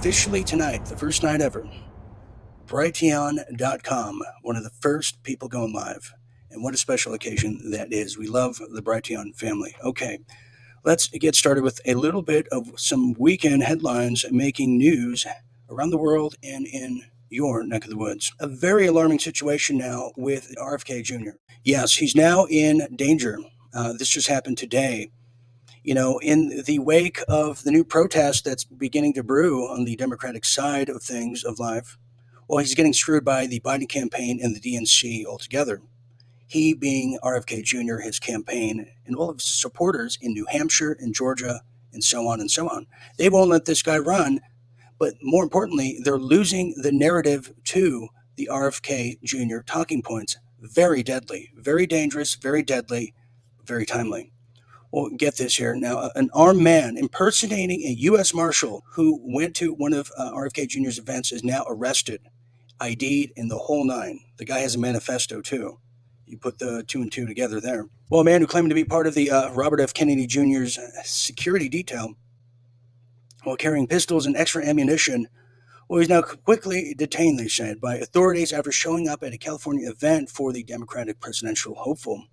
officially tonight, the first night ever, Brighteon.com, one of the first people going live. And what a special occasion that is. We love the Brighteon family. Okay, let's get started with a little bit of some weekend headlines making news around the world and in your neck of the woods. A very alarming situation now with RFK Jr. Yes, he's now in danger. This just happened today. You know, in the wake of the new protest that's beginning to brew on the Democratic side of things, of life, well, he's getting screwed by the Biden campaign and the DNC altogether. He being RFK Jr., his campaign, and all of his supporters in New Hampshire and Georgia, and so on and so on. They won't let this guy run, but more importantly, they're losing the narrative to the RFK Jr. talking points. Very deadly, very dangerous, very deadly, very timely. Well, get this here. Now, an armed man impersonating a U.S. Marshal who went to one of RFK Jr.'s events is now arrested, ID'd, in the whole nine. The guy has a manifesto, too. You put the two and two together there. Well, a man who claimed to be part of the Robert F. Kennedy Jr.'s security detail while carrying pistols and extra ammunition, well, he's now quickly detained, they said, by authorities after showing up at a California event for the Democratic presidential hopeful.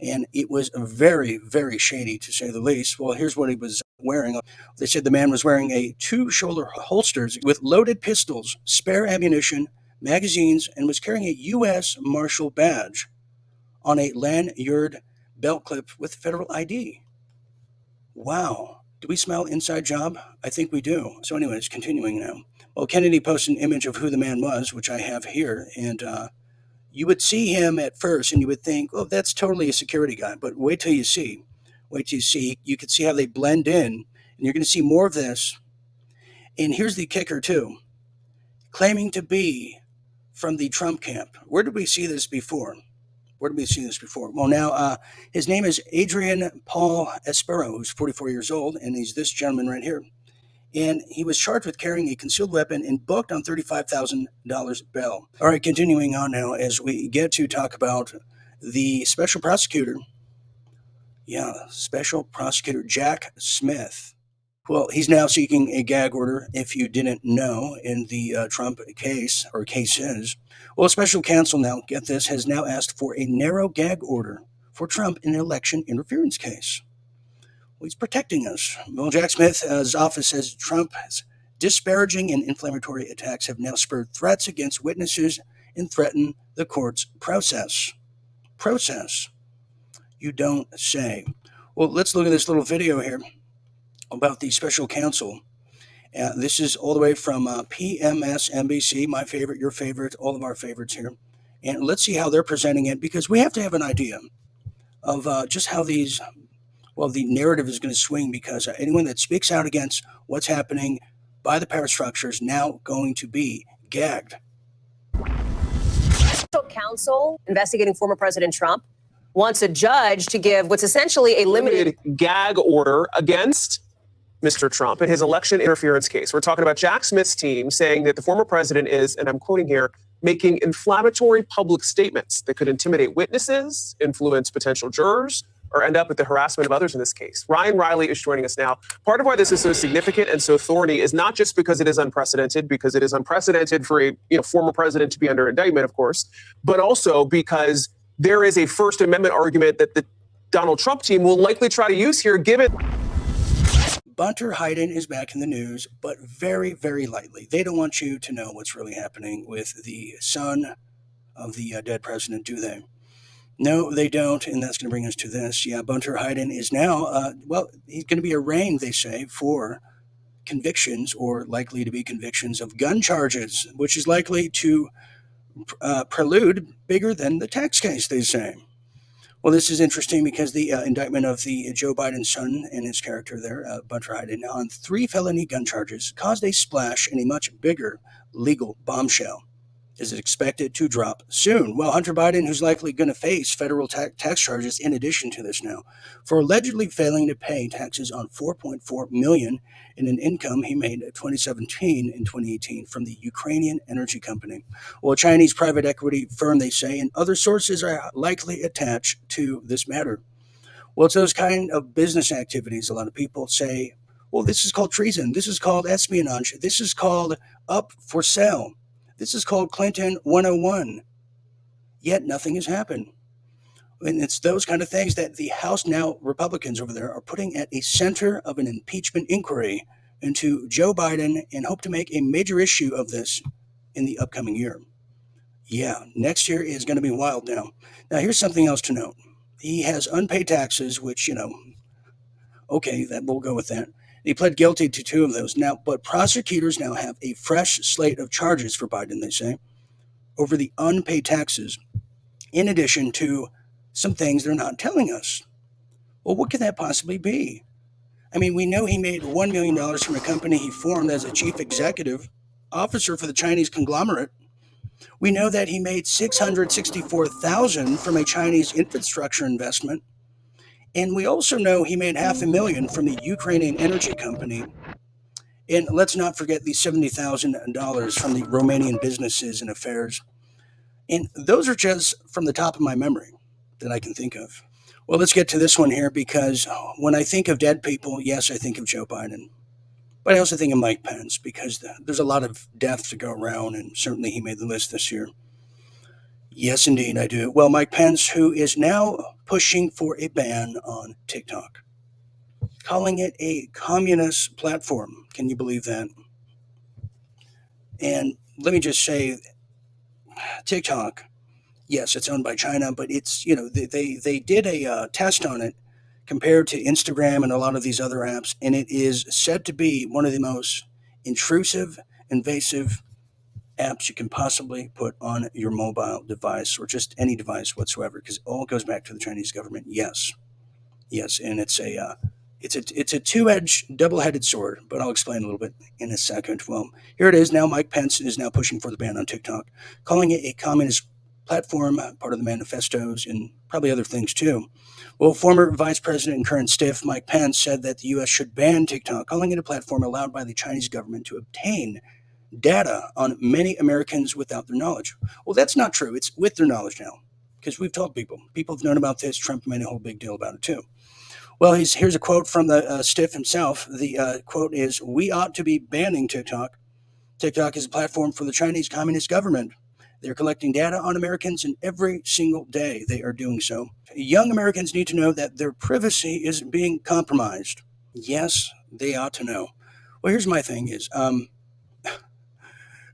And it was very, very shady, to say the least. Well, here's what he was wearing. They said the man was wearing a two-shoulder holsters with loaded pistols, spare ammunition, magazines, and was carrying a U.S. Marshal badge on a lanyard belt clip with federal ID. Wow. Do we smell inside job? I think we do. So anyways, continuing now. Well, Kennedy posted an image of who the man was, which I have here, and you would see him at first and you would think, oh, that's totally a security guy. But wait till you see. You can see how they blend in, and you're going to see more of this. And here's the kicker, too. Claiming to be from the Trump camp. Where did we see this before? Well, now, his name is Adrian Paul Espero, who's 44 years old, and he's this gentleman right here. And he was charged with carrying a concealed weapon and booked on $35,000 bail. All right, continuing on now as we get to talk about the special prosecutor. Yeah, Special Prosecutor Jack Smith. Well, he's now seeking a gag order, if you didn't know, in the Trump case, or cases. Well, a special counsel now, get this, has now asked for a narrow gag order for Trump in an election interference case. Well, he's protecting us. Well, Jack Smith's office says Trump's disparaging and inflammatory attacks have now spurred threats against witnesses and threaten the court's process. You don't say. Well, let's look at this little video here about the special counsel. This is all the way from PMSNBC, my favorite, your favorite, all of our favorites here. And let's see how they're presenting it, because we have to have an idea of just how these, well, the narrative is going to swing, because anyone that speaks out against what's happening by the power structure is now going to be gagged. Special counsel investigating former President Trump wants a judge to give what's essentially a limited gag order against Mr. Trump in his election interference case. We're talking about Jack Smith's team saying that the former president is, and I'm quoting here, making inflammatory public statements that could intimidate witnesses, influence potential jurors, or end up with the harassment of others in this case. Ryan Riley is joining us now. Part of why this is so significant and so thorny is not just because it is unprecedented, for a former president to be under indictment, of course, but also because there is a First Amendment argument that the Donald Trump team will likely try to use here, given. Bunter Hyden is back in the news, but very, very lightly. They don't want you to know what's really happening with the son of the dead president, do they? No, they don't, and that's going to bring us to this. Yeah, Bunter Hyden is now, he's going to be arraigned, they say, for convictions, or likely to be convictions of gun charges, which is likely to prelude bigger than the tax case, they say. Well, this is interesting because the indictment of the Joe Biden son and his character there, Bunter Hyden, on 3 felony gun charges caused a splash in a much bigger legal bombshell. Is expected to drop soon. Well, Hunter Biden, who's likely going to face federal tax charges in addition to this now, for allegedly failing to pay taxes on $4.4 million in an income he made in 2017 and 2018 from the Ukrainian energy company. Well, a Chinese private equity firm, they say, and other sources are likely attached to this matter. Well, it's those kind of business activities, a lot of people say, Well, this is called treason. This is called espionage. This is called up for sale. This is called Clinton 101. Yet nothing has happened. And it's those kind of things that the House now Republicans over there are putting at a center of an impeachment inquiry into Joe Biden and hope to make a major issue of this in the upcoming year. Yeah, next year is going to be wild now. Now, here's something else to note. He has unpaid taxes, which, okay, that we'll go with that. He pled guilty to 2 of those. Now, but prosecutors now have a fresh slate of charges for Biden, they say, over the unpaid taxes, in addition to some things they're not telling us. Well, what could that possibly be? I mean, we know he made $1 million from a company he formed as a chief executive officer for the Chinese conglomerate. We know that he made $664,000 from a Chinese infrastructure investment. And we also know he made $500,000 from the Ukrainian energy company. And let's not forget the $70,000 from the Romanian businesses and affairs. And those are just from the top of my memory that I can think of. Well, let's get to this one here, because when I think of dead people, yes, I think of Joe Biden. But I also think of Mike Pence, because there's a lot of deaths to go around, and certainly he made the list this year. Yes, indeed, I do. Well, Mike Pence, who is now pushing for a ban on TikTok, calling it a communist platform. Can you believe that? And let me just say, TikTok, yes, it's owned by China, but it's, they did a test on it compared to Instagram and a lot of these other apps, and it is said to be one of the most intrusive, invasive apps you can possibly put on your mobile device, or just any device whatsoever, because it all goes back to the Chinese government. Yes, and it's a two-edged, double-headed sword, but I'll explain a little bit in a second. Well, here it is now. Mike Pence is now pushing for the ban on TikTok, calling it a communist platform, part of the manifestos, and probably other things too. Well, former Vice President and current stiff Mike Pence said that the U.S. should ban TikTok, calling it a platform allowed by the Chinese government to obtain data on many Americans without their knowledge. Well, that's not true. It's with their knowledge now, because we've told people. People have known about this. Trump made a whole big deal about it too. Well, here's a quote from the stiff himself. The quote is, "We ought to be banning TikTok. TikTok is a platform for the Chinese Communist government. They're collecting data on Americans, and every single day they are doing so. Young Americans need to know that their privacy is being compromised." Yes, they ought to know. Well, here's my thing is,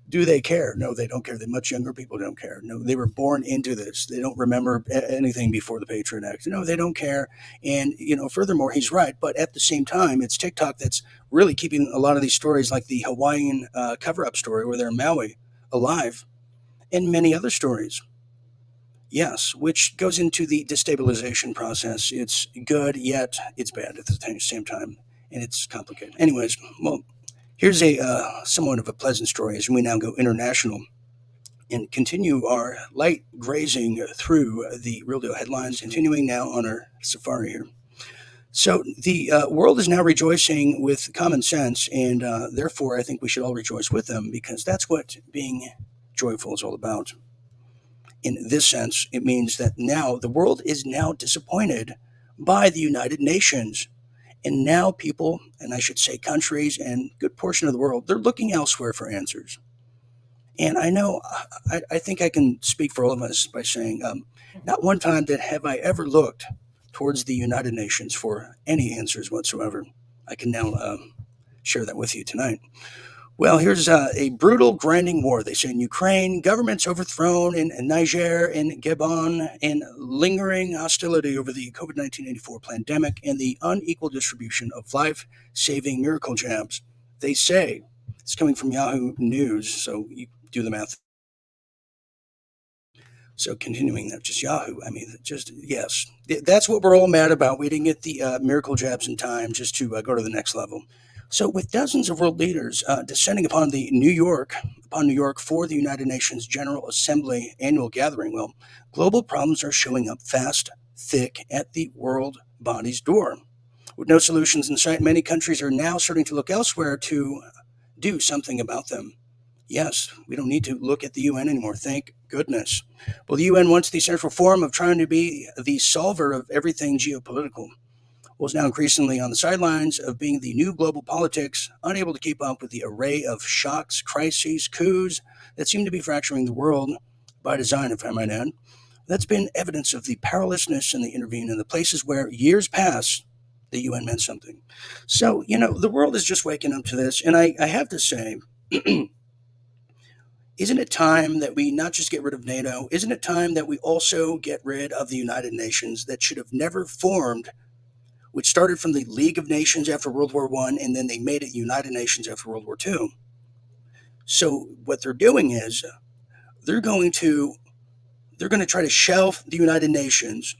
do they care? No, they don't care. The much younger people don't care. No, they were born into this. They don't remember anything before the Patriot Act. No, they don't care. And, furthermore, he's right. But at the same time, it's TikTok that's really keeping a lot of these stories, like the Hawaiian cover-up story where they're in Maui, alive, and many other stories. Yes, which goes into the destabilization process. It's good, yet it's bad at the same time, and it's complicated. Anyways, well, here's a somewhat of a pleasant story as we now go international and continue our light grazing through the real deal headlines, continuing now on our safari here. So the world is now rejoicing with common sense, and therefore I think we should all rejoice with them, because that's what being joyful is all about. In this sense, it means that now the world is now disappointed by the United Nations. And now people, and I should say countries and a good portion of the world, they're looking elsewhere for answers. And I know, I think I can speak for all of us by saying, not one time have I ever looked towards the United Nations for any answers whatsoever. I can now share that with you tonight. Well, here's a brutal grinding war, they say, in Ukraine, governments overthrown in Niger and Gabon, and lingering hostility over the COVID-19-84 pandemic and the unequal distribution of life-saving miracle jabs. They say, it's coming from Yahoo News, so you do the math. So continuing that, just Yahoo, yes. That's what we're all mad about. We didn't get the miracle jabs in time just to go to the next level. So with dozens of world leaders descending upon New York for the United Nations General Assembly annual gathering, well, global problems are showing up fast, thick at the world body's door. With no solutions in sight, many countries are now starting to look elsewhere to do something about them. Yes, we don't need to look at the UN anymore, thank goodness. Well, the UN wants the central forum of trying to be the solver of everything geopolitical. is now increasingly on the sidelines of being the new global politics, unable to keep up with the array of shocks, crises, coups that seem to be fracturing the world by design, if I might add. That's been evidence of the powerlessness in the intervene in the places where years past the UN meant something. So, the world is just waking up to this. And I have to say, isn't it time that we not just get rid of NATO? Isn't it time that we also get rid of the United Nations that should have never formed, which started from the League of Nations after World War I, and then they made it United Nations after World War II. So what they're doing is they're going to try to shelf the United Nations,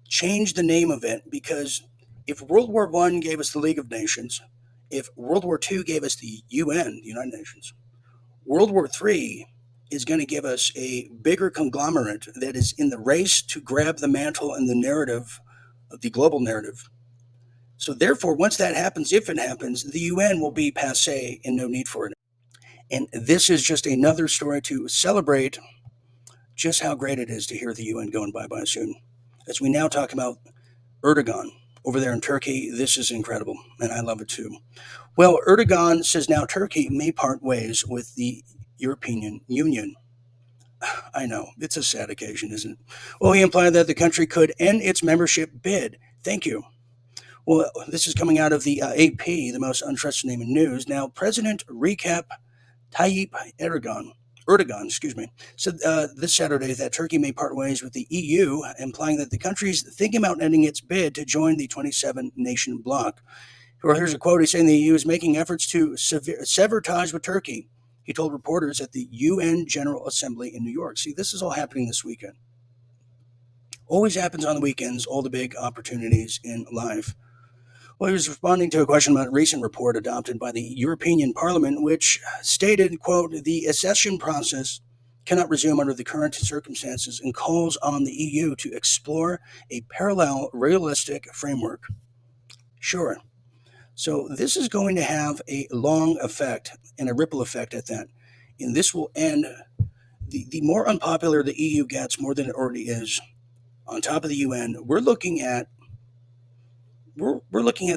change the name of it, because if World War I gave us the League of Nations, if World War II gave us the UN, the United Nations, World War III is going to give us a bigger conglomerate that is in the race to grab the mantle and the narrative, the global narrative. So therefore, once that happens, if it happens, the UN will be passé and no need for it. And this is just another story to celebrate just how great it is to hear the UN going bye-bye soon. As we now talk about Erdogan over there in Turkey, this is incredible, and I love it too. Well, Erdogan says now Turkey may part ways with the European Union. I know, it's a sad occasion, isn't it? Well, he implied that the country could end its membership bid. Thank you. Well, this is coming out of the AP, the most untrusted name in news. Now, President Recep Tayyip Erdogan, said this Saturday that Turkey may part ways with the EU, implying that the country is thinking about ending its bid to join the 27-nation bloc. Well, here's a quote. He's saying the EU is making efforts to sever ties with Turkey. He told reporters at the UN General Assembly in New York. See, this is all happening this weekend. Always happens on the weekends, all the big opportunities in life. Well, he was responding to a question about a recent report adopted by the European Parliament, which stated, quote, the accession process cannot resume under the current circumstances and calls on the EU to explore a parallel, realistic framework. Sure. So this is going to have a long effect and a ripple effect at that. And this will end, the more unpopular the EU gets, more than it already is, on top of the UN, we're looking at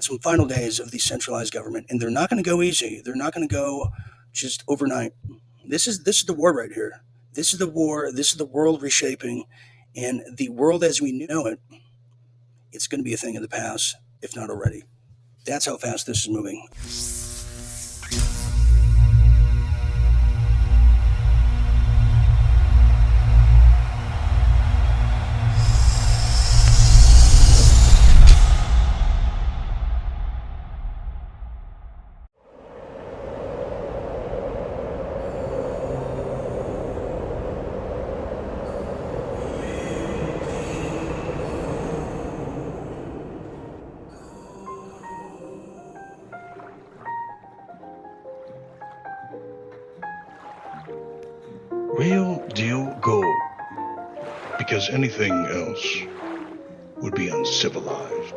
some final days of the centralized government, and they're not going to go easy. They're not going to go just overnight. This is the war right here. This is the war. This is the world reshaping, and the world as we know it, it's going to be a thing of the past, if not already. That's how fast this is moving. Real deal gold, because anything else would be uncivilized.